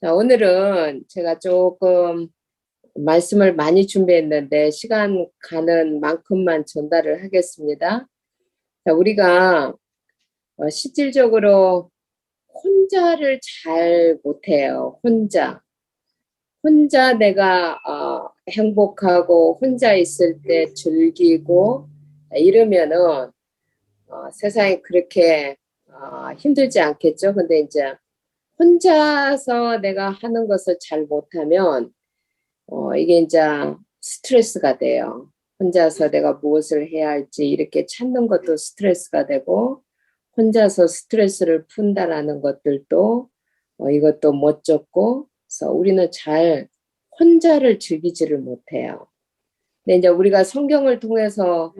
자, 오늘은 제가 조금 말씀을 많이 준비했는데 시간 가는 만큼만 전달을 하겠습니다. 자, 우리가 실질적으로 혼자를 잘 못해요. 혼자 내가 행복하고 혼자 있을 때 즐기고 이러면은 세상이 그렇게 힘들지 않겠죠. 근데 이제 혼자서 내가 하는 것을 잘 못하면 이게 이제 스트레스가 돼요. 혼자서 내가 무엇을 해야 할지 이렇게 찾는 것도 스트레스가 되고, 혼자서 스트레스를 푼다라는 것들도 이것도 멋졌고, 그래서 우리는 잘 혼자를 즐기지를 못해요. 근데 이제 우리가 성경을 통해서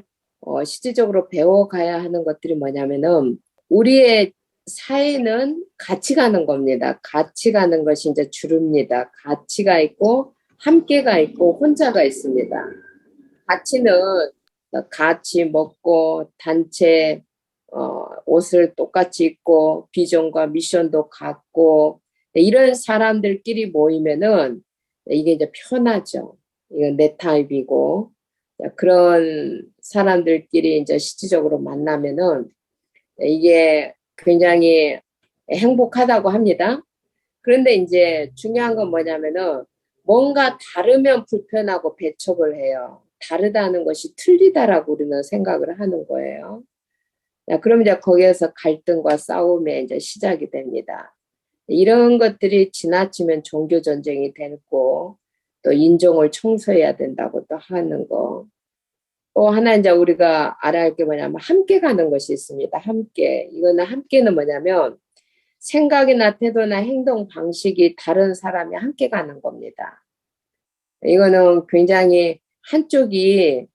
실질적으로 배워가야 하는 것들이 뭐냐면은 우리의 사회는 같이 가는 겁니다. 같이 가는 것이 이제 주류입니다. 가치가 있고 함께가 있고 혼자가 있습니다. 가치는 같이 먹고 단체 옷을 똑같이 입고 비전과 미션도 같고 이런 사람들끼리 모이면은 이게 이제 편하죠. 이건 내 타입이고 그런 사람들끼리 이제 실질적으로 만나면은 이게 굉장히 행복하다고 합니다. 그런데 이제 중요한 건 뭐냐면은 뭔가 다르면 불편하고 배척을 해요. 다르다는 것이 틀리다라고 우리는 생각을 하는 거예요. 그럼 이제 거기에서 갈등과 싸움에 이제 시작이 됩니다. 이런 것들이 지나치면 종교 전쟁이 되고 또 인종을 청소해야 된다고 또 하는 거. 또 하나 이제 우리가 알아야 할 게 뭐냐면 함께 가는 것이 있습니다. 함께. 이거는 함께는 뭐냐면 생각이나 태도나 행동 방식이 다른 사람이 함께 가는 겁니다. 이거는 굉장히 한쪽이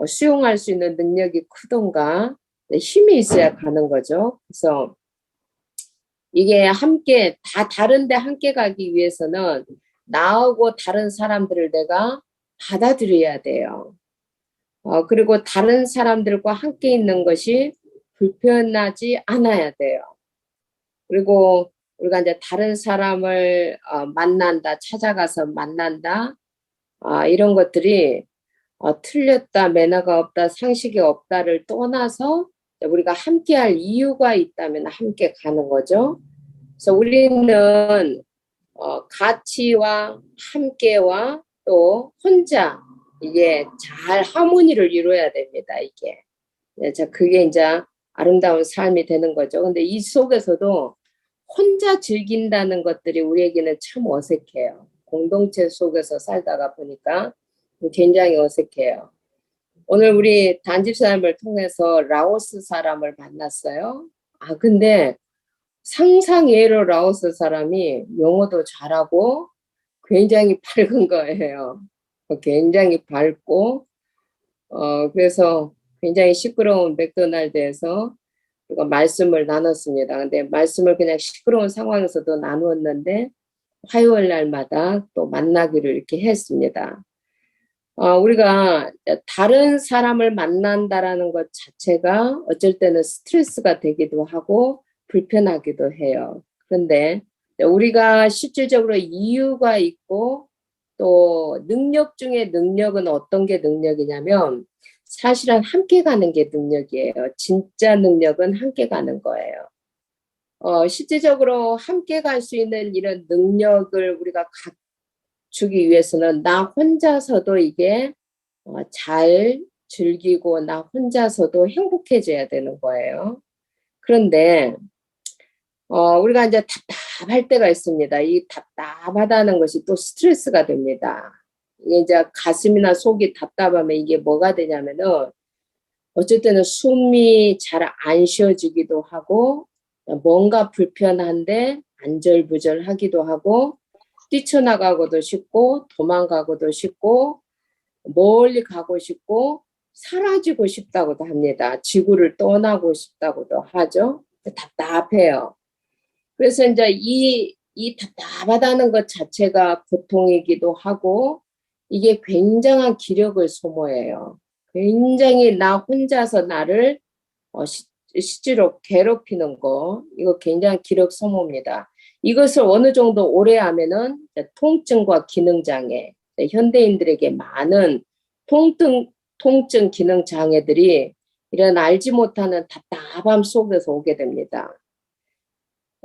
수용할 수 있는 능력이 크던가 힘이 있어야 가는 거죠. 그래서 이게 함께 다 다른데 함께 가기 위해서는 나하고 다른 사람들을 내가 받아들여야 돼요. 그리고 다른 사람들과 함께 있는 것이 불편하지 않아야 돼요. 그리고 우리가 이제 다른 사람을 만난다, 찾아가서 만난다, 이런 것들이 틀렸다, 매너가 없다, 상식이 없다를 떠나서 우리가 함께할 이유가 있다면 함께 가는 거죠. 그래서 우리는 가치와 함께와 또 혼자 이게 잘 하모니를 이루어야 됩니다. 이게 그게 이제 아름다운 삶이 되는 거죠. 근데 이 속에서도 혼자 즐긴다는 것들이 우리에게는 참 어색해요. 공동체 속에서 살다가 보니까 굉장히 어색해요. 오늘 우리 단집사람을 통해서 라오스 사람을 만났어요. 근데 상상외로 라오스 사람이 영어도 잘하고 굉장히 밝은 거예요. 굉장히 밝고, 그래서 굉장히 시끄러운 맥도날드에서 우리가 말씀을 나눴습니다. 근데 말씀을 그냥 시끄러운 상황에서도 나누었는데 화요일 날마다 또 만나기를 이렇게 했습니다. 우리가 다른 사람을 만난다라는 것 자체가 어쩔 때는 스트레스가 되기도 하고 불편하기도 해요. 그런데 우리가 실질적으로 이유가 있고 또 능력 중에 능력은 어떤 게 능력이냐면 사실은 함께 가는 게 능력이에요. 진짜 능력은 함께 가는 거예요. 실질적으로 함께 갈 수 있는 이런 능력을 우리가 갖추기 위해서는 나 혼자서도 이게 잘 즐기고 나 혼자서도 행복해져야 되는 거예요. 그런데 우리가 이제 답답할 때가 있습니다. 이 답답하다는 것이 또 스트레스가 됩니다. 이게 이제 가슴이나 속이 답답하면 이게 뭐가 되냐면은 어쩔 때는 숨이 잘 안 쉬어지기도 하고 뭔가 불편한데 안절부절하기도 하고 뛰쳐나가고도 싶고 도망가고도 싶고 멀리 가고 싶고 사라지고 싶다고도 합니다. 지구를 떠나고 싶다고도 하죠. 답답해요. 그래서 이제 이 답답하다는 것 자체가 고통이기도 하고 이게 굉장한 기력을 소모해요. 굉장히 나 혼자서 나를 실제로 괴롭히는 거 이거 굉장히 기력 소모입니다. 이것을 어느 정도 오래 하면은 통증과 기능장애, 현대인들에게 많은 통증 기능장애들이 이런 알지 못하는 답답함 속에서 오게 됩니다.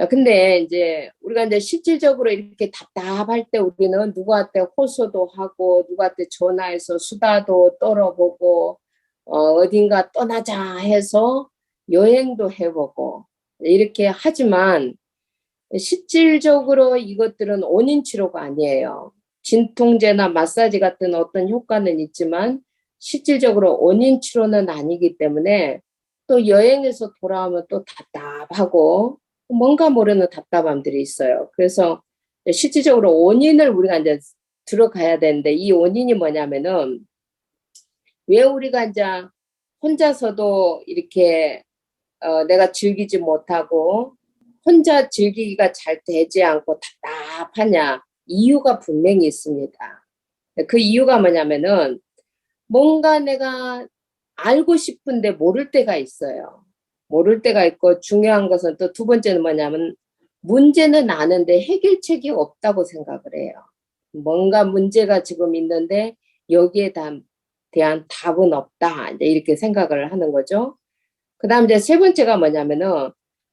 근데 이제 우리가 이제 실질적으로 이렇게 답답할 때 우리는 누구한테 호소도 하고 누구한테 전화해서 수다도 떨어보고 어딘가 떠나자 해서 여행도 해보고 이렇게 하지만 실질적으로 이것들은 원인 치료가 아니에요. 진통제나 마사지 같은 어떤 효과는 있지만 실질적으로 원인 치료는 아니기 때문에 또 여행에서 돌아오면 또 답답하고 뭔가 모르는 답답함들이 있어요. 그래서 실질적으로 원인을 우리가 이제 들어가야 되는데 이 원인이 뭐냐면은 왜 우리가 이제 혼자서도 이렇게 내가 즐기지 못하고 혼자 즐기기가 잘 되지 않고 답답하냐? 이유가 분명히 있습니다. 그 이유가 뭐냐면은 뭔가 내가 알고 싶은데 모를 때가 있어요. 모를 때가 있고 중요한 것은 또 두 번째는 뭐냐면 문제는 아는데 해결책이 없다고 생각을 해요. 뭔가 문제가 지금 있는데 여기에 대한 답은 없다. 이제 이렇게 생각을 하는 거죠. 그 다음 이제 세 번째가 뭐냐면은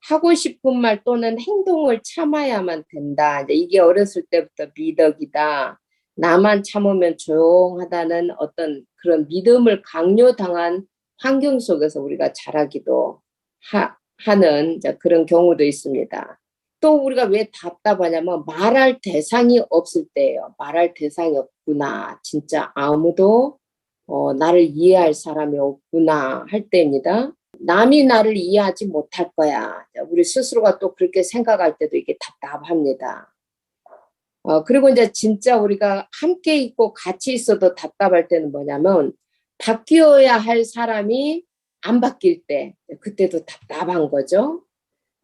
하고 싶은 말 또는 행동을 참아야만 된다. 이제 이게 어렸을 때부터 미덕이다. 나만 참으면 조용하다는 어떤 그런 믿음을 강요당한 환경 속에서 우리가 자라기도 하는 그런 경우도 있습니다. 또 우리가 왜 답답하냐면 말할 대상이 없을 때예요. 말할 대상이 없구나. 진짜 아무도 나를 이해할 사람이 없구나 할 때입니다. 남이 나를 이해하지 못할 거야. 우리 스스로가 또 그렇게 생각할 때도 이게 답답합니다. 그리고 이제 진짜 우리가 함께 있고 같이 있어도 답답할 때는 뭐냐면 바뀌어야 할 사람이 안 바뀔 때 그때도 답답한 거죠.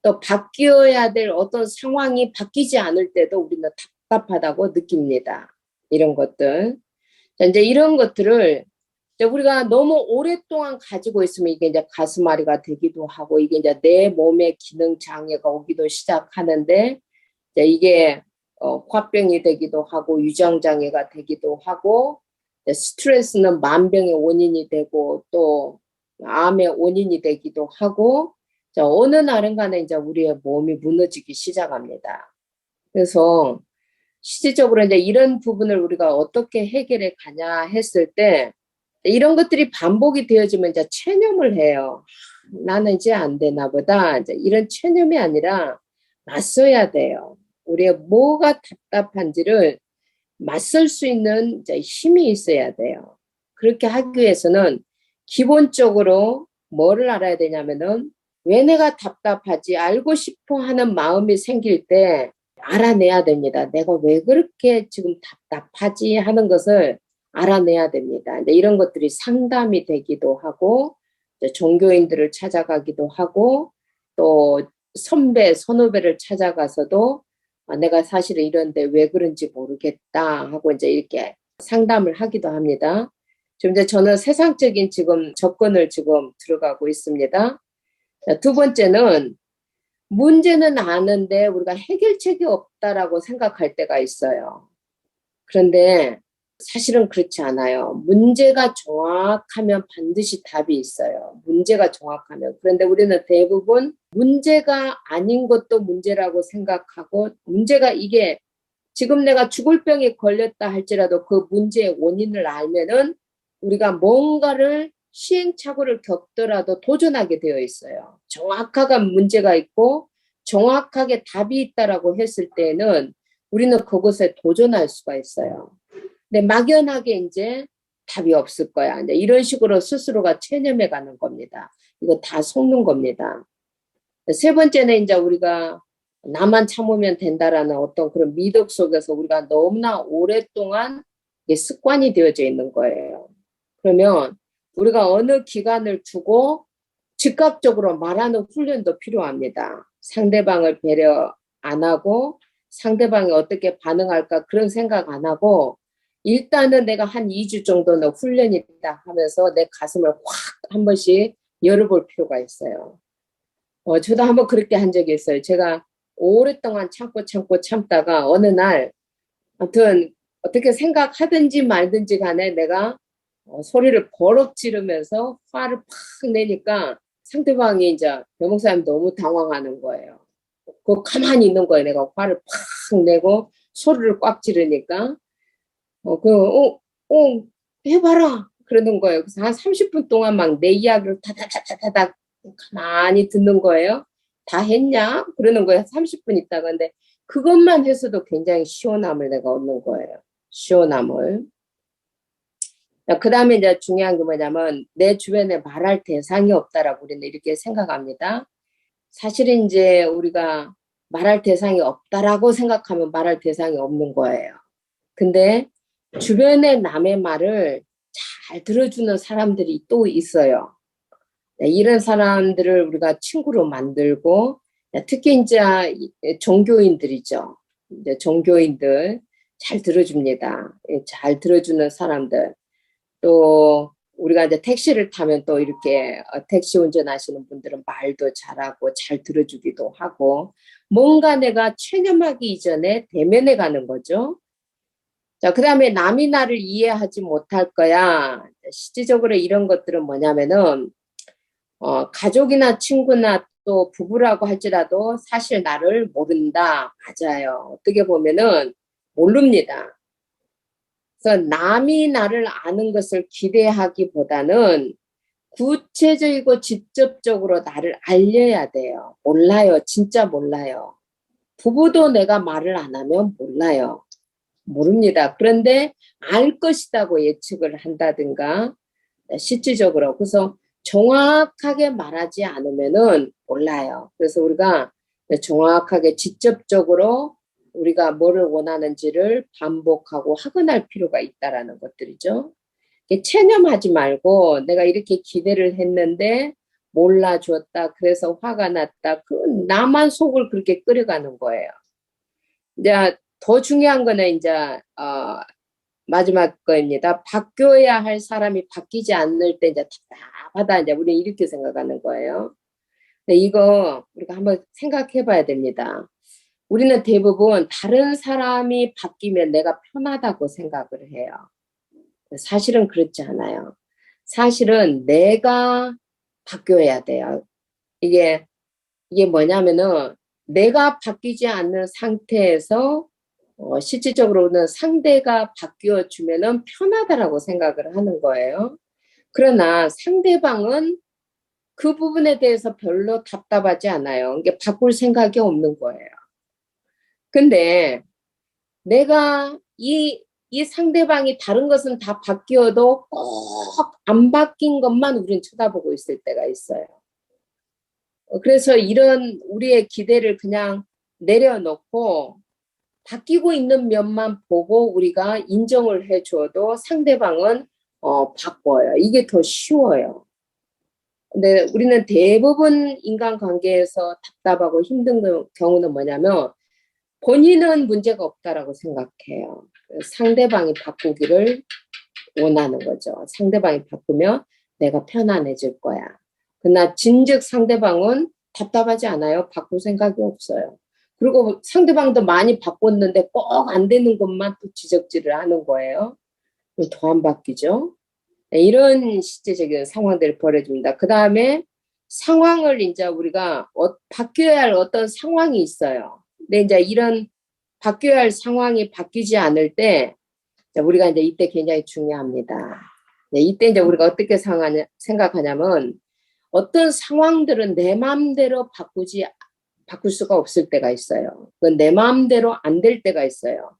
또 바뀌어야 될 어떤 상황이 바뀌지 않을 때도 우리는 답답하다고 느낍니다. 이런 것들. 이제 이런 것들을 우리가 너무 오랫동안 가지고 있으면 이게 이제 가슴앓이가 되기도 하고 이게 이제 내 몸의 기능 장애가 오기도 시작하는데 이게 화병이 되기도 하고 유정 장애가 되기도 하고 스트레스는 만병의 원인이 되고 또 암의 원인이 되기도 하고 어느 날인가는 이제 우리의 몸이 무너지기 시작합니다. 그래서 실질적으로 이제 이런 부분을 우리가 어떻게 해결해 가냐 했을 때 이런 것들이 반복이 되어지면 이제 체념을 해요. 나는 이제 안 되나 보다. 이제 이런 체념이 아니라 맞서야 돼요. 우리의 뭐가 답답한지를 맞설 수 있는 이제 힘이 있어야 돼요. 그렇게 하기 위해서는 기본적으로 뭐를 알아야 되냐면은 왜 내가 답답하지 알고 싶어 하는 마음이 생길 때 알아내야 됩니다. 내가 왜 그렇게 지금 답답하지 하는 것을 알아내야 됩니다. 이런 것들이 상담이 되기도 하고 종교인들을 찾아가기도 하고 또 선배, 선후배를 찾아가서도 내가 사실은 이런데 왜 그런지 모르겠다 하고 이제 이렇게 상담을 하기도 합니다. 지금 이제 저는 세상적인 지금 접근을 지금 들어가고 있습니다. 두 번째는 문제는 아는데 우리가 해결책이 없다라고 생각할 때가 있어요. 그런데 사실은 그렇지 않아요. 문제가 정확하면 반드시 답이 있어요. 문제가 정확하면. 그런데 우리는 대부분 문제가 아닌 것도 문제라고 생각하고 문제가 이게 지금 내가 죽을 병에 걸렸다 할지라도 그 문제의 원인을 알면은 우리가 뭔가를 시행착오를 겪더라도 도전하게 되어 있어요. 정확하게 문제가 있고 정확하게 답이 있다라고 했을 때는 우리는 그것에 도전할 수가 있어요. 근데 막연하게 이제 답이 없을 거야. 이제 이런 식으로 스스로가 체념해 가는 겁니다. 이거 다 속는 겁니다. 세 번째는 이제 우리가 나만 참으면 된다라는 어떤 그런 미덕 속에서 우리가 너무나 오랫동안 습관이 되어져 있는 거예요. 그러면 우리가 어느 기간을 두고 즉각적으로 말하는 훈련도 필요합니다. 상대방을 배려 안 하고 상대방이 어떻게 반응할까 그런 생각 안 하고 일단은 내가 한 2주 정도는 훈련이다 하면서 내 가슴을 확 한 번씩 열어볼 필요가 있어요. 저도 한번 그렇게 한 적이 있어요. 제가 오랫동안 참다가 어느 날 아무튼 어떻게 생각하든지 말든지 간에 내가 소리를 버럭 지르면서 화를 팍 내니까 상대방이 이제 변호사님 너무 당황하는 거예요. 그 가만히 있는 거예요. 내가 화를 팍 내고 소리를 꽉 지르니까 해봐라 그러는 거예요. 그래서 한 30분 동안 막 내 이야기를 다다다다닥 가만히 듣는 거예요. 다 했냐? 그러는 거예요. 30분 있다가. 근데 그것만 해서도 굉장히 시원함을 내가 얻는 거예요. 시원함을. 그 다음에 이제 중요한 게 뭐냐면 내 주변에 말할 대상이 없다라고 우리는 이렇게 생각합니다. 사실은 이제 우리가 말할 대상이 없다라고 생각하면 말할 대상이 없는 거예요. 근데 주변에 남의 말을 잘 들어주는 사람들이 또 있어요. 이런 사람들을 우리가 친구로 만들고 특히 이제 종교인들이죠. 이제 종교인들 잘 들어줍니다. 잘 들어주는 사람들. 또 우리가 이제 택시를 타면 또 이렇게 택시 운전하시는 분들은 말도 잘하고 잘 들어주기도 하고 뭔가 내가 체념하기 이전에 대면해 가는 거죠. 자, 그 다음에 남이 나를 이해하지 못할 거야. 실질적으로 이런 것들은 뭐냐면은 가족이나 친구나 또 부부라고 할지라도 사실 나를 모른다. 맞아요. 어떻게 보면은 모릅니다. 그래서 남이 나를 아는 것을 기대하기보다는 구체적이고 직접적으로 나를 알려야 돼요. 몰라요. 진짜 몰라요. 부부도 내가 말을 안 하면 몰라요. 모릅니다. 그런데 알 것이라고 예측을 한다든가 실질적으로 그래서 정확하게 말하지 않으면은 몰라요. 그래서 우리가 정확하게 직접적으로 우리가 뭐를 원하는지를 반복하고 확인할 필요가 있다라는 것들이죠. 체념하지 말고 내가 이렇게 기대를 했는데 몰라줬다. 그래서 화가 났다. 그 나만 속을 그렇게 끓여가는 거예요. 이제 더 중요한 거는 이제 마지막 거입니다. 바뀌어야 할 사람이 바뀌지 않을 때 이제 답답하다. 이제 우리는 이렇게 생각하는 거예요. 근데 이거 우리가 한번 생각해 봐야 됩니다. 우리는 대부분 다른 사람이 바뀌면 내가 편하다고 생각을 해요. 사실은 그렇지 않아요. 사실은 내가 바뀌어야 돼요. 이게 뭐냐면은 내가 바뀌지 않는 상태에서 실질적으로는 상대가 바뀌어주면은 편하다라고 생각을 하는 거예요. 그러나 상대방은 그 부분에 대해서 별로 답답하지 않아요. 이게 바꿀 생각이 없는 거예요. 근데 내가 이 상대방이 다른 것은 다 바뀌어도 꼭 안 바뀐 것만 우린 쳐다보고 있을 때가 있어요. 그래서 이런 우리의 기대를 그냥 내려놓고 바뀌고 있는 면만 보고 우리가 인정을 해줘도 상대방은 바꿔요. 이게 더 쉬워요. 근데 우리는 대부분 인간관계에서 답답하고 힘든 경우는 뭐냐면 본인은 문제가 없다라고 생각해요. 상대방이 바꾸기를 원하는 거죠. 상대방이 바꾸면 내가 편안해질 거야. 그러나 진즉 상대방은 답답하지 않아요. 바꿀 생각이 없어요. 그리고 상대방도 많이 바꿨는데 꼭 안 되는 것만 또 지적질을 하는 거예요. 더 안 바뀌죠. 이런 실제적인 상황들을 벌여줍니다. 그 다음에 상황을 이제 우리가 바뀌어야 할 어떤 상황이 있어요. 근데 이제 이런 바뀌어야 할 상황이 바뀌지 않을 때 우리가 이제 이때 굉장히 중요합니다. 이때 이제 우리가 어떻게 생각하냐면 어떤 상황들은 내 마음대로 바꿀 수가 없을 때가 있어요. 그건 내 마음대로 안 될 때가 있어요.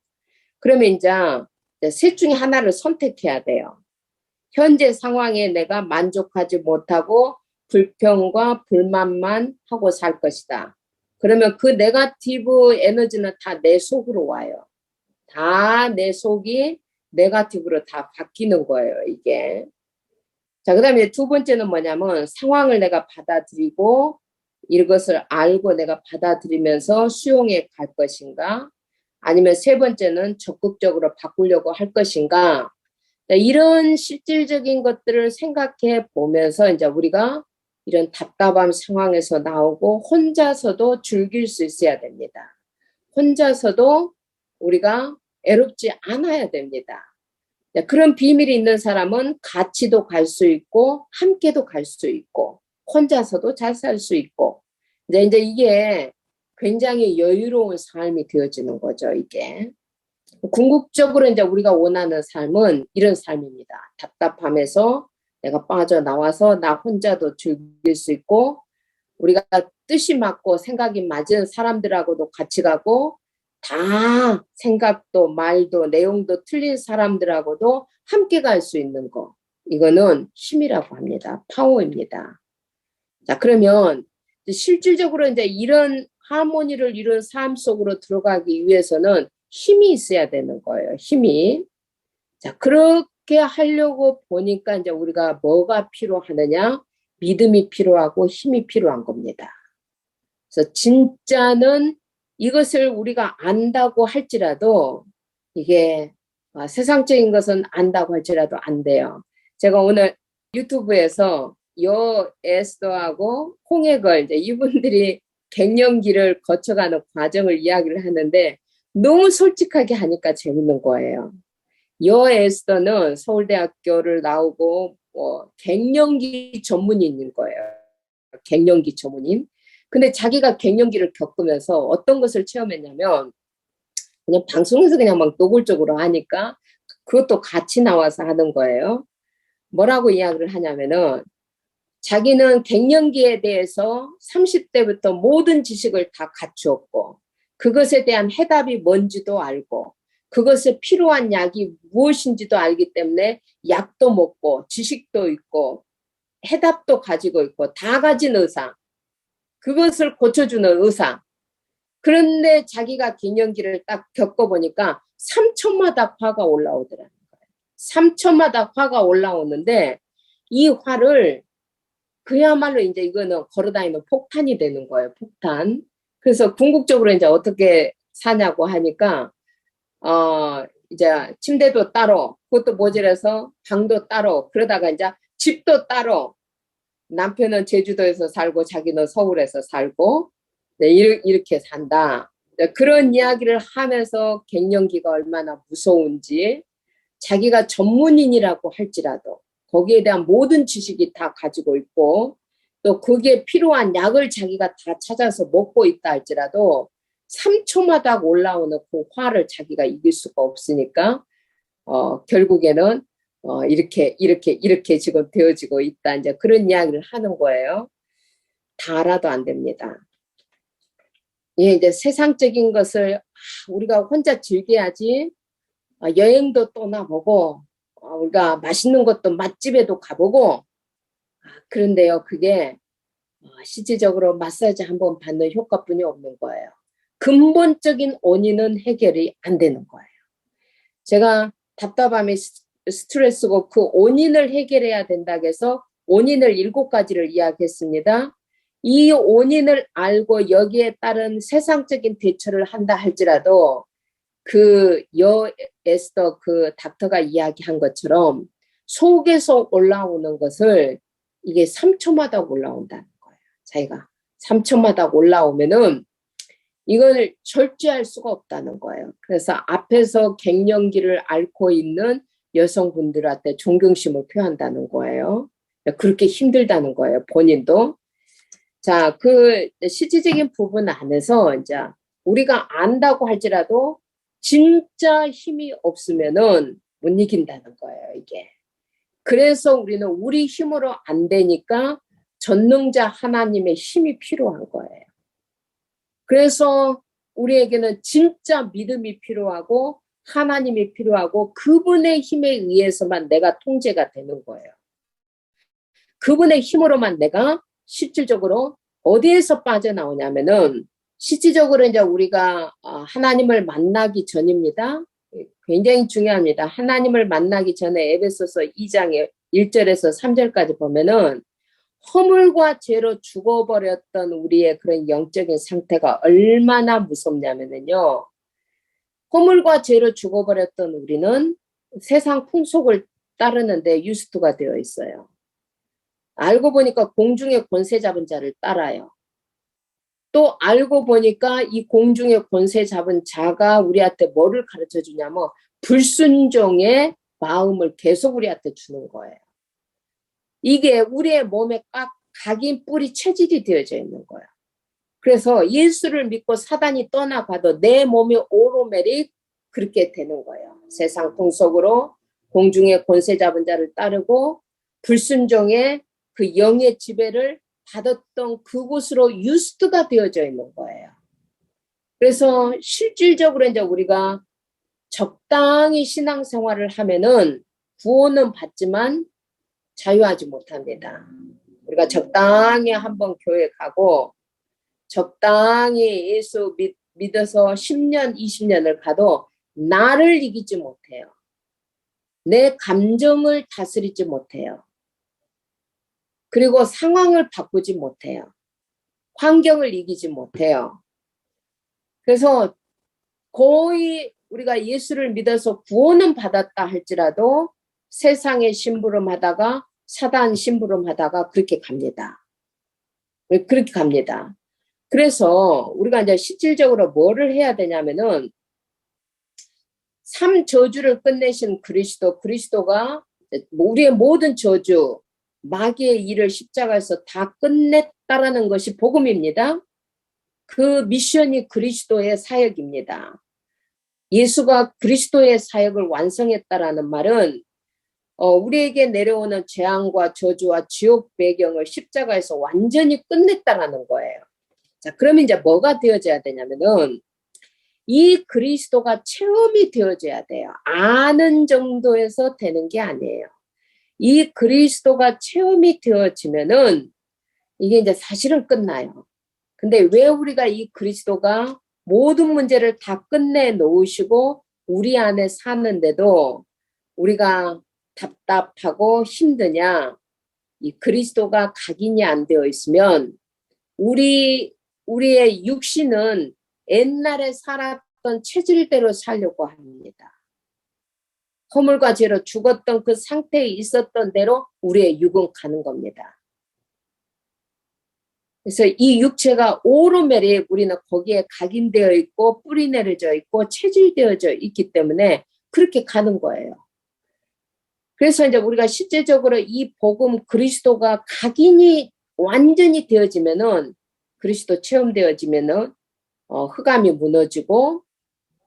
그러면 이제 셋 중에 하나를 선택해야 돼요. 현재 상황에 내가 만족하지 못하고 불평과 불만만 하고 살 것이다. 그러면 그 네거티브 에너지는 다 내 속으로 와요. 다 내 속이 네거티브로 다 바뀌는 거예요, 이게. 자, 그 다음에 두 번째는 뭐냐면 상황을 내가 받아들이고 이것을 알고 내가 받아들이면서 수용해 갈 것인가 아니면 세 번째는 적극적으로 바꾸려고 할 것인가 이런 실질적인 것들을 생각해 보면서 이제 우리가 이런 답답한 상황에서 나오고 혼자서도 즐길 수 있어야 됩니다. 혼자서도 우리가 애롭지 않아야 됩니다. 그런 비밀이 있는 사람은 같이도 갈 수 있고 함께도 갈 수 있고 혼자서도 잘 살 수 있고 이제 이게 굉장히 여유로운 삶이 되어지는 거죠. 이게 궁극적으로 이제 우리가 원하는 삶은 이런 삶입니다. 답답함에서 내가 빠져나와서 나 혼자도 즐길 수 있고 우리가 뜻이 맞고 생각이 맞은 사람들하고도 같이 가고 다 생각도 말도 내용도 틀린 사람들하고도 함께 갈 수 있는 거. 이거는 힘이라고 합니다. 파워입니다. 자, 그러면 실질적으로 이제 이런 하모니를 이룬 삶 속으로 들어가기 위해서는 힘이 있어야 되는 거예요. 힘이. 자, 그렇게 하려고 보니까 이제 우리가 뭐가 필요하느냐? 믿음이 필요하고 힘이 필요한 겁니다. 그래서 진짜는 이것을 우리가 안다고 할지라도 이게 세상적인 것은 안다고 할지라도 안 돼요. 제가 오늘 유튜브에서 여 에스더하고 홍해걸 이제 이분들이 갱년기를 거쳐가는 과정을 이야기를 하는데 너무 솔직하게 하니까 재밌는 거예요. 여 에스더는 서울대학교를 나오고 갱년기 전문인인 거예요. 갱년기 전문인. 근데 자기가 갱년기를 겪으면서 어떤 것을 체험했냐면 그냥 방송에서 그냥 막 노골적으로 하니까 그것도 같이 나와서 하는 거예요. 뭐라고 이야기를 하냐면은 자기는 갱년기에 대해서 30대부터 모든 지식을 다 갖추었고 그것에 대한 해답이 뭔지도 알고 그것에 필요한 약이 무엇인지도 알기 때문에 약도 먹고 지식도 있고 해답도 가지고 있고 다 가진 의사. 그것을 고쳐주는 의사. 그런데 자기가 갱년기를 딱 겪어보니까 3초마다 화가 올라오더라는 거예요. 3초마다 화가 올라오는데 이 화를 그야말로 이제 이거는 걸어다니는 폭탄이 되는 거예요. 폭탄. 그래서 궁극적으로 이제 어떻게 사냐고 하니까 이제 침대도 따로 그것도 모자라서 방도 따로 그러다가 이제 집도 따로 남편은 제주도에서 살고 자기는 서울에서 살고 네, 이렇게 산다. 네, 그런 이야기를 하면서 갱년기가 얼마나 무서운지 자기가 전문인이라고 할지라도 거기에 대한 모든 지식이 다 가지고 있고 또 그게 필요한 약을 자기가 다 찾아서 먹고 있다 할지라도 3초마다 올라오는 그 화를 자기가 이길 수가 없으니까 결국에는 이렇게 지금 되어지고 있다. 이제 그런 이야기를 하는 거예요. 다 알아도 안 됩니다. 예, 이제 세상적인 것을 우리가 혼자 즐겨야지 여행도 떠나보고 우리가 맛있는 것도 맛집에도 가보고 그런데요 그게 실질적으로 마사지 한번 받는 효과뿐이 없는 거예요. 근본적인 원인은 해결이 안 되는 거예요. 제가 답답함이 스트레스고 그 원인을 해결해야 된다고 해서 원인을 7가지를 이야기했습니다. 이 원인을 알고 여기에 따른 세상적인 대처를 한다 할지라도 그 여 에스더 그 닥터가 이야기한 것처럼 속에서 올라오는 것을 이게 3초마다 올라온다는 거예요. 자기가 3초마다 올라오면은 이걸 절제할 수가 없다는 거예요. 그래서 앞에서 갱년기를 앓고 있는 여성분들한테 존경심을 표한다는 거예요. 그렇게 힘들다는 거예요. 본인도. 자, 그 실질적인 부분 안에서 이제 우리가 안다고 할지라도 진짜 힘이 없으면은 못 이긴다는 거예요, 이게. 그래서 우리는 우리 힘으로 안 되니까 전능자 하나님의 힘이 필요한 거예요. 그래서 우리에게는 진짜 믿음이 필요하고 하나님이 필요하고 그분의 힘에 의해서만 내가 통제가 되는 거예요. 그분의 힘으로만 내가 실질적으로 어디에서 빠져나오냐면은 실질적으로 이제 우리가 하나님을 만나기 전입니다. 굉장히 중요합니다. 하나님을 만나기 전에 에베소서 2장의 1절에서 3절까지 보면은 허물과 죄로 죽어버렸던 우리의 그런 영적인 상태가 얼마나 무섭냐면요. 허물과 죄로 죽어버렸던 우리는 세상 풍속을 따르는데 유스트가 되어 있어요. 알고 보니까 공중의 권세 잡은 자를 따라요. 또 알고 보니까 이 공중의 권세 잡은 자가 우리한테 뭐를 가르쳐 주냐면 불순종의 마음을 계속 우리한테 주는 거예요. 이게 우리의 몸에 각인 뿌리 체질이 되어져 있는 거예요. 그래서 예수를 믿고 사단이 떠나가도 내 몸이 오로메릭 그렇게 되는 거예요. 세상 풍속으로 공중의 권세 잡은 자를 따르고 불순종의 그 영의 지배를 받았던 그곳으로 유스트가 되어져 있는 거예요. 그래서 실질적으로 이제 우리가 적당히 신앙생활을 하면은 구원은 받지만 자유하지 못합니다. 우리가 적당히 한번 교회 가고 적당히 예수 믿어서 10년, 20년을 가도 나를 이기지 못해요. 내 감정을 다스리지 못해요. 그리고 상황을 바꾸지 못해요. 환경을 이기지 못해요. 그래서 거의 우리가 예수를 믿어서 구원은 받았다 할지라도 세상의 심부름하다가 사단 심부름하다가 그렇게 갑니다. 그렇게 갑니다. 그래서 우리가 이제 실질적으로 뭐를 해야 되냐면은 삼저주를 끝내신 그리스도가 우리의 모든 저주, 마귀의 일을 십자가에서 다 끝냈다라는 것이 복음입니다. 그 미션이 그리스도의 사역입니다. 예수가 그리스도의 사역을 완성했다라는 말은 우리에게 내려오는 재앙과 저주와 지옥 배경을 십자가에서 완전히 끝냈다라는 거예요. 자, 그러면 이제 뭐가 되어져야 되냐면은 이 그리스도가 체험이 되어져야 돼요. 아는 정도에서 되는 게 아니에요. 이 그리스도가 체험이 되어지면은 이게 이제 사실은 끝나요. 근데 왜 우리가 이 그리스도가 모든 문제를 다 끝내 놓으시고 우리 안에 사는데도 우리가 답답하고 힘드냐? 이 그리스도가 각인이 안 되어 있으면 우리의 육신은 옛날에 살았던 체질대로 살려고 합니다. 허물과 죄로 죽었던 그 상태에 있었던 대로 우리의 육은 가는 겁니다. 그래서 이 육체가 오로멜이 우리는 거기에 각인되어 있고 뿌리 내려져 있고 체질되어져 있기 때문에 그렇게 가는 거예요. 그래서 이제 우리가 실제적으로 이 복음 그리스도가 각인이 완전히 되어지면은 그리스도 체험되어지면은 흑암이 무너지고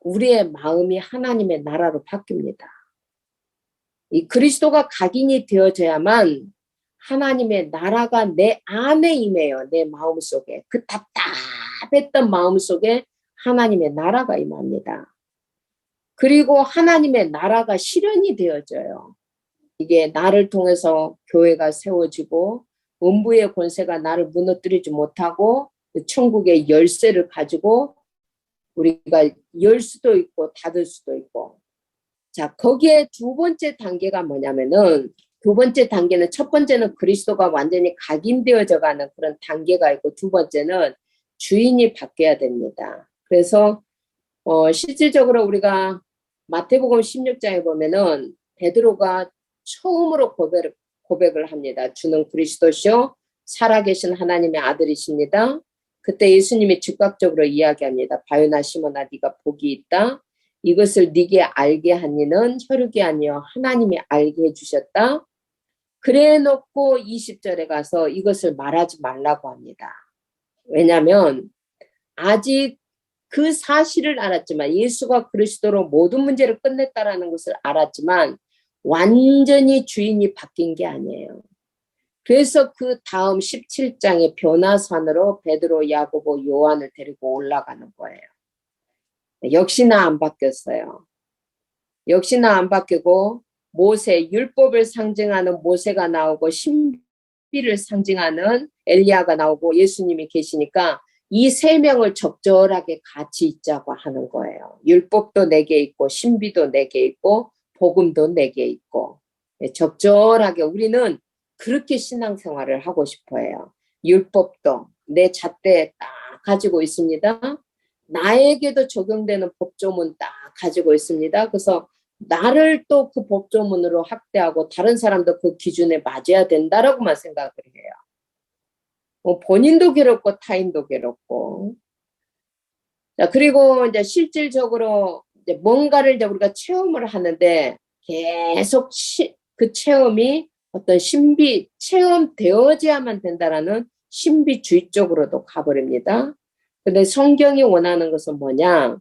우리의 마음이 하나님의 나라로 바뀝니다. 이 그리스도가 각인이 되어져야만 하나님의 나라가 내 안에 임해요. 내 마음속에. 그 답답했던 마음속에 하나님의 나라가 임합니다. 그리고 하나님의 나라가 실현이 되어져요. 이게 나를 통해서 교회가 세워지고 음부의 권세가 나를 무너뜨리지 못하고 천국의 열쇠를 가지고 우리가 열 수도 있고 닫을 수도 있고. 자, 거기에 두 번째 단계가 뭐냐면은 두 번째 단계는 첫 번째는 그리스도가 완전히 각인되어져 가는 그런 단계가 있고 두 번째는 주인이 바뀌어야 됩니다. 그래서 실질적으로 우리가 마태복음 16장에 보면은 베드로가 처음으로 고백을 합니다. 주는 그리스도시요 살아계신 하나님의 아들이십니다. 그때 예수님이 즉각적으로 이야기합니다. 바요나 시몬아 네가 복이 있다. 이것을 네게 알게 한 이는 혈육이 아니요 하나님이 알게 해주셨다. 그래 놓고 20절에 가서 이것을 말하지 말라고 합니다. 왜냐하면 아직 그 사실을 알았지만 예수가 그리스도로 모든 문제를 끝냈다라는 것을 알았지만 완전히 주인이 바뀐 게 아니에요. 그래서 그 다음 17장의 변화산으로 베드로, 야고보, 요한을 데리고 올라가는 거예요. 역시나 안 바뀌었어요. 역시나 안 바뀌고 모세, 율법을 상징하는 모세가 나오고 신비를 상징하는 엘리야가 나오고 예수님이 계시니까 이 세 명을 적절하게 같이 있자고 하는 거예요. 율법도 내게 있고 신비도 내게 있고 복음도 내게 있고 적절하게 우리는 그렇게 신앙생활을 하고 싶어요. 율법도 내 잣대에 딱 가지고 있습니다. 나에게도 적용되는 법조문 딱 가지고 있습니다. 그래서 나를 또 그 법조문으로 학대하고 다른 사람도 그 기준에 맞아야 된다라고만 생각을 해요. 본인도 괴롭고 타인도 괴롭고. 자, 그리고 이제 실질적으로 이제 뭔가를 이제 우리가 체험을 하는데 계속 그 체험이 어떤 체험되어야만 된다라는 신비주의 쪽으로도 가버립니다. 근데 성경이 원하는 것은 뭐냐?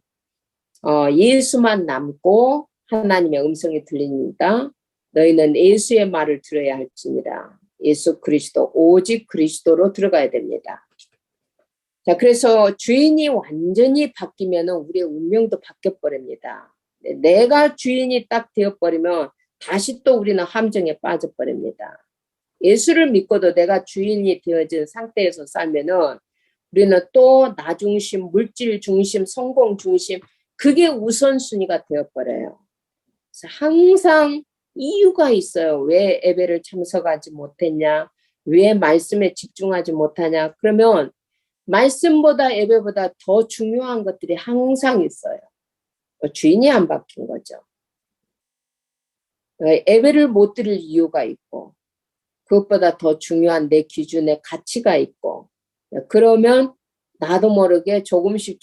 예수만 남고 하나님의 음성이 들립니다. 너희는 예수의 말을 들어야 할지니라. 예수 그리스도, 오직 그리스도로 들어가야 됩니다. 자, 그래서 주인이 완전히 바뀌면은 우리의 운명도 바뀌어버립니다. 내가 주인이 딱 되어버리면 다시 또 우리는 함정에 빠져버립니다. 예수를 믿고도 내가 주인이 되어진 상태에서 살면은 우리는 또 나 중심, 물질 중심, 성공 중심, 그게 우선순위가 되어버려요. 그래서 항상 이유가 있어요. 왜 예배를 참석하지 못했냐? 왜 말씀에 집중하지 못하냐? 그러면 말씀보다 예배보다 더 중요한 것들이 항상 있어요. 주인이 안 바뀐 거죠. 예배를 못 드릴 이유가 있고 그것보다 더 중요한 내 기준의 가치가 있고 그러면 나도 모르게 조금씩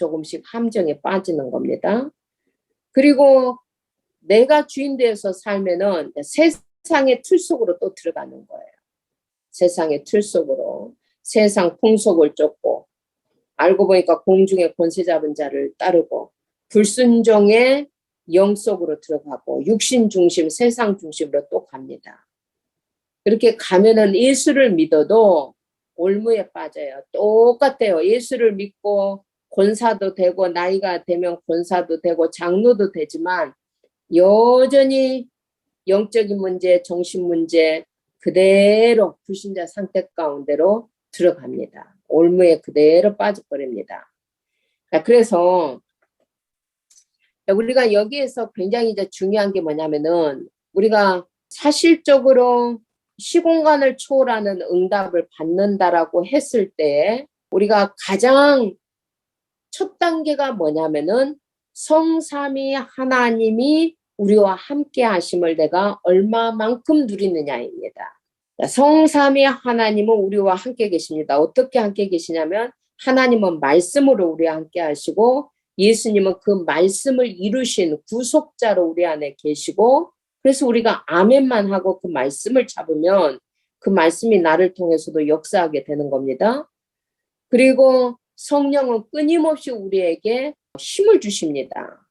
함정에 빠지는 겁니다. 그리고 내가 주인 되어서 살면은 세상의 틀 속으로 또 들어가는 거예요. 세상의 틀 속으로. 세상 풍속을 쫓고 알고 보니까 공중의 권세 잡은 자를 따르고 불순종의 영 속으로 들어가고 육신 중심, 세상 중심으로 또 갑니다. 그렇게 가면은 예수를 믿어도 올무에 빠져요. 똑같아요. 예수를 믿고 권사도 되고 나이가 되면 권사도 되고 장로도 되지만 여전히 영적인 문제, 정신 문제 그대로 불신자 상태 가운데로 들어갑니다. 올무에 그대로 빠져버립니다. 그래서 우리가 여기에서 굉장히 이제 중요한 게 뭐냐면은 우리가 사실적으로 시공간을 초월하는 응답을 받는다라고 했을 때 우리가 가장 첫 단계가 뭐냐면은 성삼위 하나님이 우리와 함께 하심을 내가 얼마만큼 누리느냐입니다. 성삼위 하나님은 우리와 함께 계십니다. 어떻게 함께 계시냐면 하나님은 말씀으로 우리와 함께 하시고 예수님은 그 말씀을 이루신 구속자로 우리 안에 계시고 그래서 우리가 아멘만 하고 그 말씀을 잡으면 그 말씀이 나를 통해서도 역사하게 되는 겁니다. 그리고 성령은 끊임없이 우리에게 힘을 주십니다.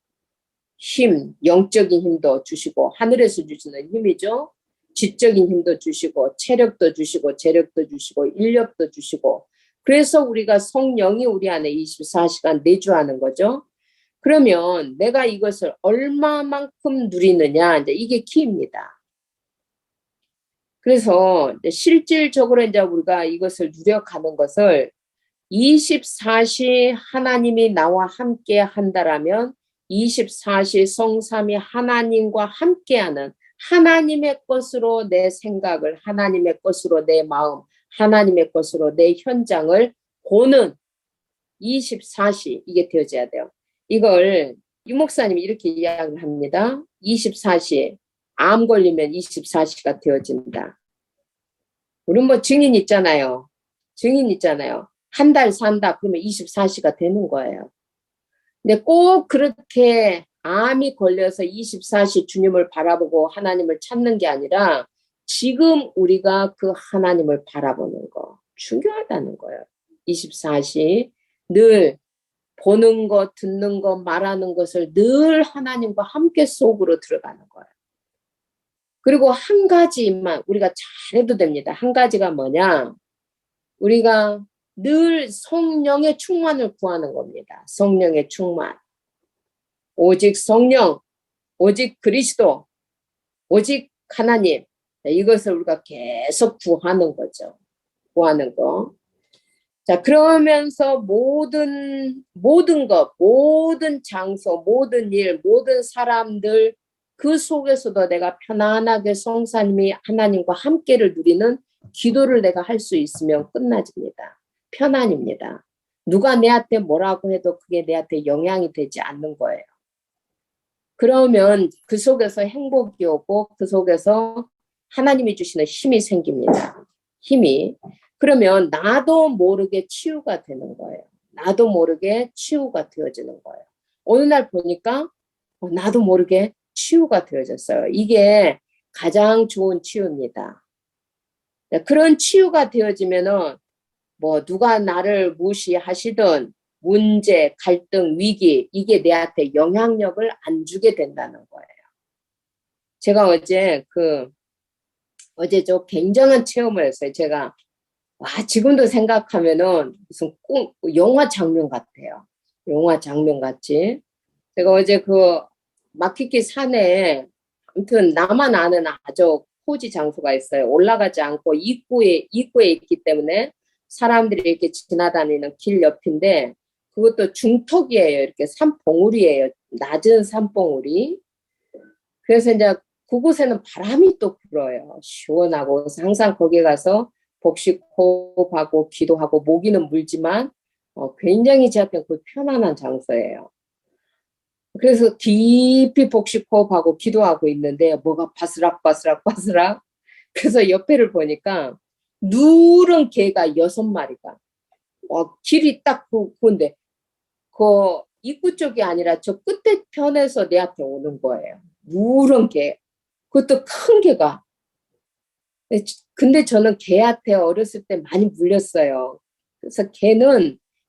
힘, 영적인 힘도 주시고 하늘에서 주시는 힘이죠. 지적인 힘도 주시고 체력도 주시고 재력도 주시고 인력도 주시고 그래서 우리가 성령이 우리 안에 24시간 내주하는 거죠. 그러면 내가 이것을 얼마만큼 누리느냐 이제 이게 키입니다. 그래서 이제 실질적으로 이제 우리가 이것을 누려가는 것을 24시 하나님이 나와 함께 한다라면 24시 성삼위 하나님과 함께하는 하나님의 것으로 내 생각을 하나님의 것으로 내 마음 하나님의 것으로 내 현장을 보는 24시 이게 되어져야 돼요. 이걸 유 목사님이 이렇게 이야기를 합니다. 24시 암 걸리면 24시가 되어진다. 우리 뭐 증인 있잖아요. 한 달 산다 그러면 24시가 되는 거예요. 근데 꼭 그렇게 암이 걸려서 24시 주님을 바라보고 하나님을 찾는 게 아니라 지금 우리가 그 하나님을 바라보는 거 중요하다는 거예요. 24시 늘 보는 것, 듣는 것, 말하는 것을 늘 하나님과 함께 속으로 들어가는 거예요. 그리고 한 가지만 우리가 잘해도 됩니다. 한 가지가 뭐냐? 우리가 늘 성령의 충만을 구하는 겁니다. 성령의 충만. 오직 성령, 오직 그리스도, 오직 하나님. 이것을 우리가 계속 구하는 거죠. 구하는 거. 자, 그러면서 모든 것, 모든 장소, 모든 일, 모든 사람들 그 속에서도 내가 편안하게 성사님이 하나님과 함께를 누리는 기도를 내가 할 수 있으면 끝나집니다. 편안입니다. 누가 내한테 뭐라고 해도 그게 내한테 영향이 되지 않는 거예요. 그러면 그 속에서 행복이 오고 그 속에서 하나님이 주시는 힘이 생깁니다. 힘이. 그러면 나도 모르게 치유가 되는 거예요. 나도 모르게 치유가 되어지는 거예요. 어느 날 보니까 나도 모르게 치유가 되어졌어요. 이게 가장 좋은 치유입니다. 그런 치유가 되어지면은 뭐 누가 나를 무시하시든 문제, 갈등, 위기 이게 내한테 영향력을 안 주게 된다는 거예요. 제가 어제 저 굉장한 체험을 했어요. 제가 지금도 생각하면은 무슨 영화 장면 같아요. 영화 장면 같지. 제가 어제 그 마키키 산에 아무튼 나만 아는 아주 포지 장소가 있어요. 올라가지 않고 입구에 있기 때문에 사람들이 이렇게 지나다니는 길 옆인데 그것도 중턱이에요. 이렇게 산봉우리예요. 낮은 산봉우리. 그래서 이제 그곳에는 바람이 또 불어요. 시원하고 항상 거기 가서 복식호흡하고 기도하고 모기는 물지만 굉장히 제한테 그 편안한 장소예요. 그래서 깊이 복식호흡하고 기도하고 있는데 뭐가 바스락바스락 그래서 옆에를 보니까 누런 개가 6마리가 길이 딱 그건데 그 입구 쪽이 아니라 저 끝에 편에서 내 앞에 오는 거예요. 누런 개. 그것도 큰 개가. 근데 저는 개한테 어렸을 때 많이 물렸어요. 그래서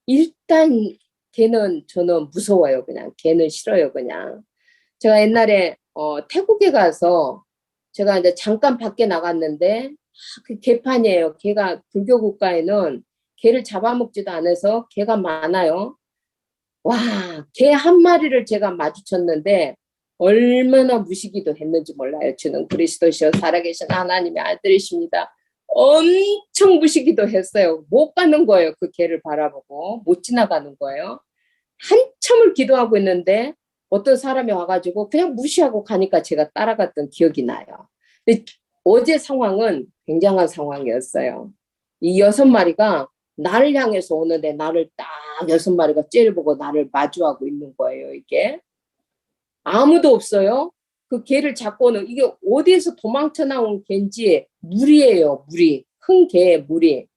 일단 걔는 저는 무서워요. 그냥 걔는 싫어요. 그냥 제가 옛날에 태국에 가서 제가 이제 잠깐 밖에 나갔는데 그 개판이에요. 개가 불교 국가에는 개를 잡아먹지도 않아서 개가 많아요. 와, 개 한 마리를 제가 마주쳤는데 얼마나 무시기도 했는지 몰라요. 주는 그리스도시여 살아계신 하나님의 아들이십니다. 엄청 무시기도 했어요. 못 가는 거예요. 그 개를 바라보고 못 지나가는 거예요. 한참을 기도하고 있는데 어떤 사람이 와가지고 그냥 무시하고 가니까 제가 따라갔던 기억이 나요. 근데 어제 상황은 굉장한 상황이었어요. 이 6마리가 나를 향해서 오는데 나를 딱 6마리가 째려보고 나를 마주하고 있는 거예요. 이게 아무도 없어요. 그 개를 잡고는 이게 어디에서 도망쳐 나온 개인지 무리예요. 무리. 큰 개의 무리.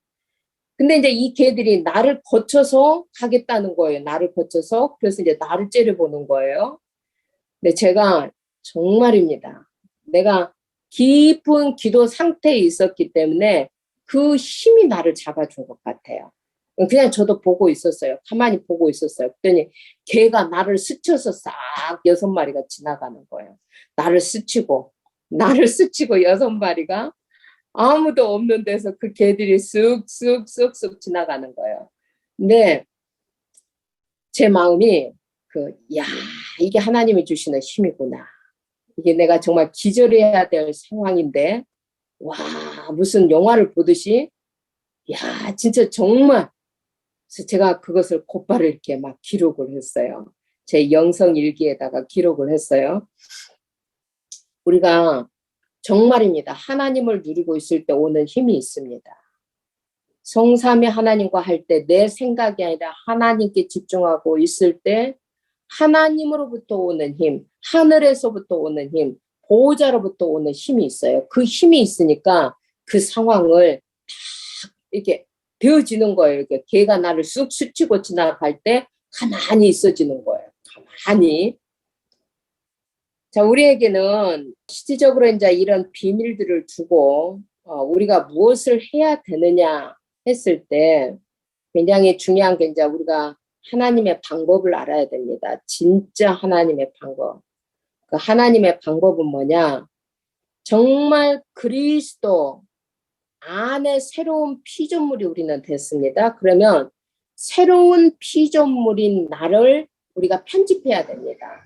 근데 이제 이 개들이 나를 거쳐서 가겠다는 거예요. 나를 거쳐서. 그래서 이제 나를 째려보는 거예요. 근데 제가 정말입니다. 내가 깊은 기도 상태에 있었기 때문에 그 힘이 나를 잡아준 것 같아요. 그냥 저도 보고 있었어요. 가만히 보고 있었어요. 그랬더니 개가 나를 스쳐서 싹 6마리가 지나가는 거예요. 나를 스치고 6마리가 아무도 없는 데서 그 개들이 쑥쑥쑥쑥 지나가는 거예요. 근데 제 마음이 야, 이게 하나님이 주시는 힘이구나. 이게 내가 정말 기절해야 될 상황인데, 와, 무슨 영화를 보듯이, 야, 진짜 정말. 그래서 제가 그것을 곧바로 이렇게 막 기록을 했어요. 제 영성 일기에다가 기록을 했어요. 우리가 정말입니다. 하나님을 누리고 있을 때 오는 힘이 있습니다. 성삼위 하나님과 할 때 내 생각이 아니라 하나님께 집중하고 있을 때 하나님으로부터 오는 힘, 하늘에서부터 오는 힘, 보호자로부터 오는 힘이 있어요. 그 힘이 있으니까 그 상황을 딱 이렇게 되어지는 거예요. 이렇게 개가 나를 쑥 스치고 지나갈 때 가만히 있어지는 거예요. 가만히. 자, 우리에게는 실질적으로 이제 이런 비밀들을 두고 우리가 무엇을 해야 되느냐 했을 때 굉장히 중요한 게 이제 우리가 하나님의 방법을 알아야 됩니다. 진짜 하나님의 방법. 그 하나님의 방법은 뭐냐? 정말 그리스도 안에 새로운 피조물이 우리는 됐습니다. 그러면 새로운 피조물인 나를 우리가 편집해야 됩니다.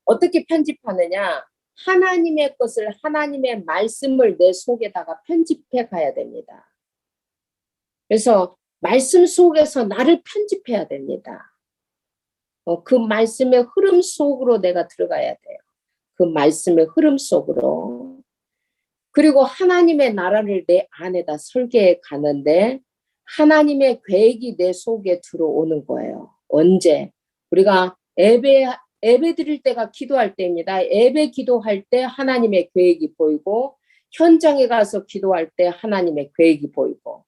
어떻게 편집하느냐? 하나님의 것을, 하나님의 말씀을 내 속에다가 편집해 가야 됩니다. 그래서 말씀 속에서 나를 편집해야 됩니다. 그 말씀의 흐름 속으로 내가 들어가야 돼요. 그 말씀의 흐름 속으로. 그리고 하나님의 나라를 내 안에다 설계해 가는데 하나님의 계획이 내 속에 들어오는 거예요. 언제? 우리가 예배 드릴 때가 기도할 때입니다. 예배 기도할 때 하나님의 계획이 보이고 현장에 가서 기도할 때 하나님의 계획이 보이고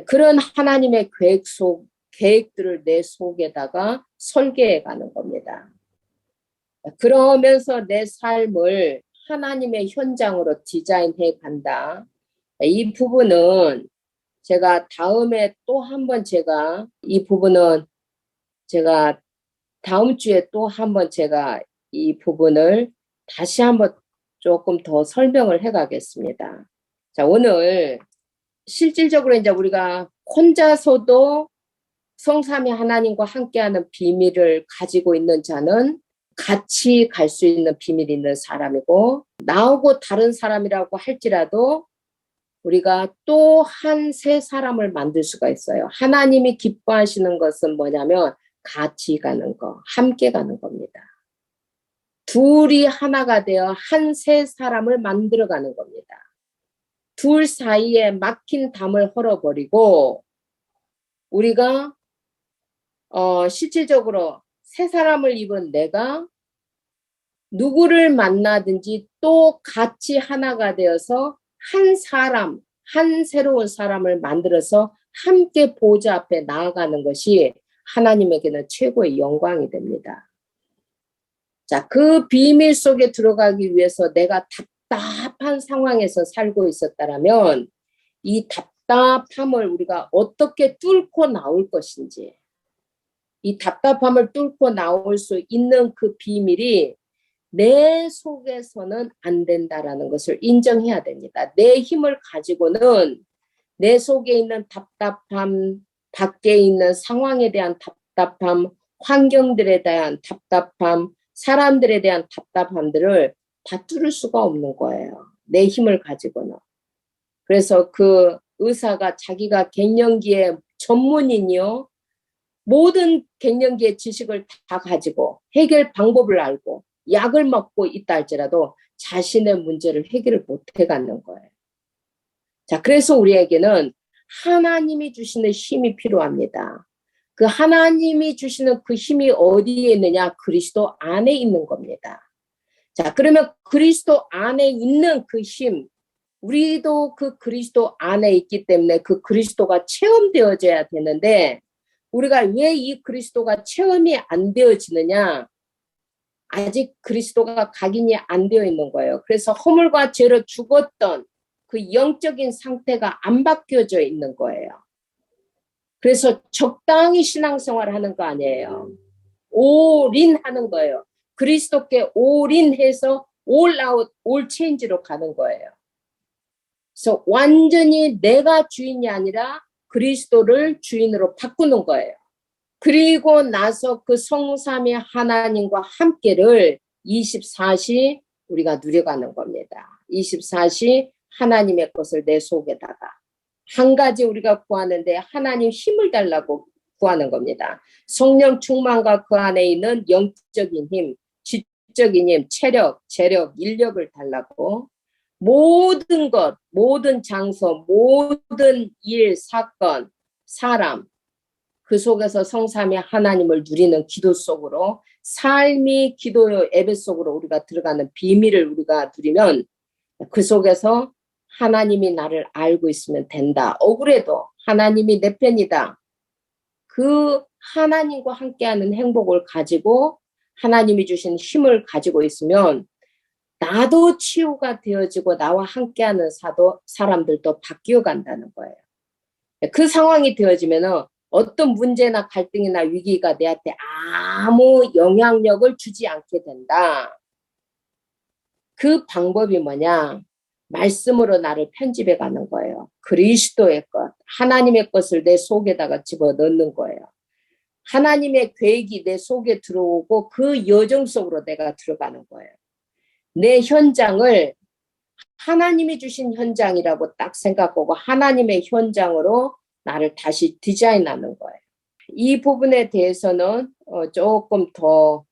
그런 하나님의 계획들을 내 속에다가 설계해 가는 겁니다. 그러면서 내 삶을 하나님의 현장으로 디자인해 간다. 이 부분은 제가 다음에 또 한번 이 부분은 제가 다음 주에 또 한번 제가 이 부분을 다시 한번 조금 더 설명을 해 가겠습니다. 자, 오늘 실질적으로 이제 우리가 혼자서도 성삼위 하나님과 함께하는 비밀을 가지고 있는 자는 같이 갈 수 있는 비밀이 있는 사람이고, 나하고 다른 사람이라고 할지라도 우리가 또 한 세 사람을 만들 수가 있어요. 하나님이 기뻐하시는 것은 뭐냐면 같이 가는 거, 함께 가는 겁니다. 둘이 하나가 되어 한 세 사람을 만들어가는 겁니다. 둘 사이에 막힌 담을 헐어버리고 우리가 실질적으로 세 사람을 입은 내가 누구를 만나든지 또 같이 하나가 되어서 한 새로운 사람을 만들어서 함께 보좌 앞에 나아가는 것이 하나님에게는 최고의 영광이 됩니다. 자, 그 비밀 속에 들어가기 위해서 내가 답답한 상황에서 살고 있었다면 이 답답함을 우리가 어떻게 뚫고 나올 것인지, 이 답답함을 뚫고 나올 수 있는 그 비밀이 내 속에서는 안 된다라는 것을 인정해야 됩니다. 내 힘을 가지고는 내 속에 있는 답답함, 밖에 있는 상황에 대한 답답함, 환경들에 대한 답답함, 사람들에 대한 답답함들을 다 뚫을 수가 없는 거예요. 내 힘을 가지고는. 그래서 그 의사가 자기가 갱년기의 전문인이요. 모든 갱년기의 지식을 다 가지고 해결 방법을 알고 약을 먹고 있다 할지라도 자신의 문제를 해결을 못 해가는 거예요. 자, 그래서 우리에게는 하나님이 주시는 힘이 필요합니다. 그 하나님이 주시는 그 힘이 어디에 있느냐? 그리스도 안에 있는 겁니다. 자, 그러면 그리스도 안에 있는 그 힘, 우리도 그 그리스도 안에 있기 때문에 그 그리스도가 체험되어져야 되는데 우리가 왜 이 그리스도가 체험이 안 되어지느냐? 아직 그리스도가 각인이 안 되어 있는 거예요. 그래서 허물과 죄로 죽었던 그 영적인 상태가 안 바뀌어져 있는 거예요. 그래서 적당히 신앙생활을 하는 거 아니에요. 올인하는 거예요. 그리스도께 올인해서 올아웃, 올체인지로 가는 거예요. 그래서 완전히 내가 주인이 아니라 그리스도를 주인으로 바꾸는 거예요. 그리고 나서 그 성삼위 하나님과 함께를 24시 우리가 누려가는 겁니다. 24시 하나님의 것을 내 속에다가 한 가지 우리가 구하는데 하나님 힘을 달라고 구하는 겁니다. 성령 충만과 그 안에 있는 영적인 힘, 지적인 힘, 체력, 재력, 인력을 달라고 모든 것, 모든 장소, 모든 일, 사건, 사람 그 속에서 성삼위 하나님을 누리는 기도 속으로 삶이 기도의 예배 속으로 우리가 들어가는 비밀을 우리가 누리면 그 속에서 하나님이 나를 알고 있으면 된다. 억울해도 하나님이 내 편이다. 그 하나님과 함께하는 행복을 가지고 하나님이 주신 힘을 가지고 있으면 나도 치유가 되어지고 나와 함께하는 사람들도 바뀌어 간다는 거예요. 그 상황이 되어지면은 어떤 문제나 갈등이나 위기가 내한테 아무 영향력을 주지 않게 된다. 그 방법이 뭐냐? 말씀으로 나를 편집해 가는 거예요. 그리스도의 것, 하나님의 것을 내 속에다가 집어넣는 거예요. 하나님의 계획이 내 속에 들어오고 그 여정 속으로 내가 들어가는 거예요. 내 현장을 하나님이 주신 현장이라고 딱 생각하고 하나님의 현장으로 나를 다시 디자인하는 거예요. 이 부분에 대해서는 조금 더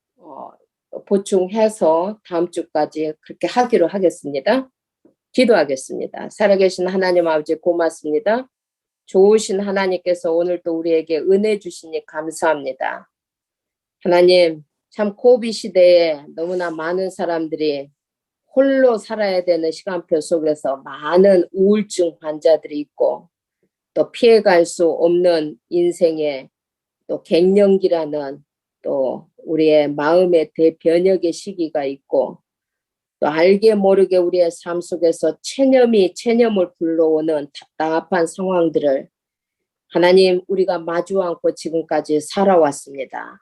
보충해서 다음 주까지 그렇게 하기로 하겠습니다. 기도하겠습니다. 살아계신 하나님 아버지 고맙습니다. 좋으신 하나님께서 오늘 또 우리에게 은혜 주시니 감사합니다. 하나님, 참 고비 시대에 너무나 많은 사람들이 홀로 살아야 되는 시간표 속에서 많은 우울증 환자들이 있고 또 피해갈 수 없는 인생의 또 갱년기라는 또 우리의 마음의 대변혁의 시기가 있고 또 알게 모르게 우리의 삶 속에서 체념이 체념을 불러오는 답답한 상황들을 하나님 우리가 마주 않고 지금까지 살아왔습니다.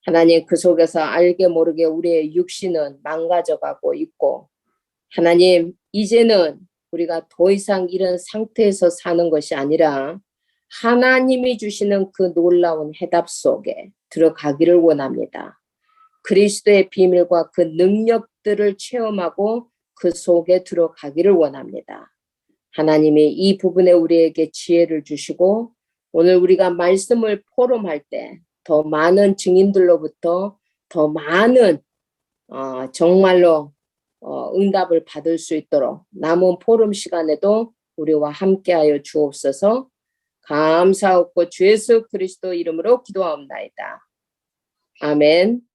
하나님 그 속에서 알게 모르게 우리의 육신은 망가져가고 있고 하나님 이제는 우리가 더 이상 이런 상태에서 사는 것이 아니라 하나님이 주시는 그 놀라운 해답 속에 들어가기를 원합니다. 그리스도의 비밀과 그 능력들을 체험하고 그 속에 들어가기를 원합니다. 하나님이 이 부분에 우리에게 지혜를 주시고 오늘 우리가 말씀을 포럼할 때 더 많은 증인들로부터 더 많은 정말로 응답을 받을 수 있도록 남은 포럼 시간에도 우리와 함께하여 주옵소서. 감사하고 주 예수 그리스도 이름으로 기도하옵나이다. 아멘.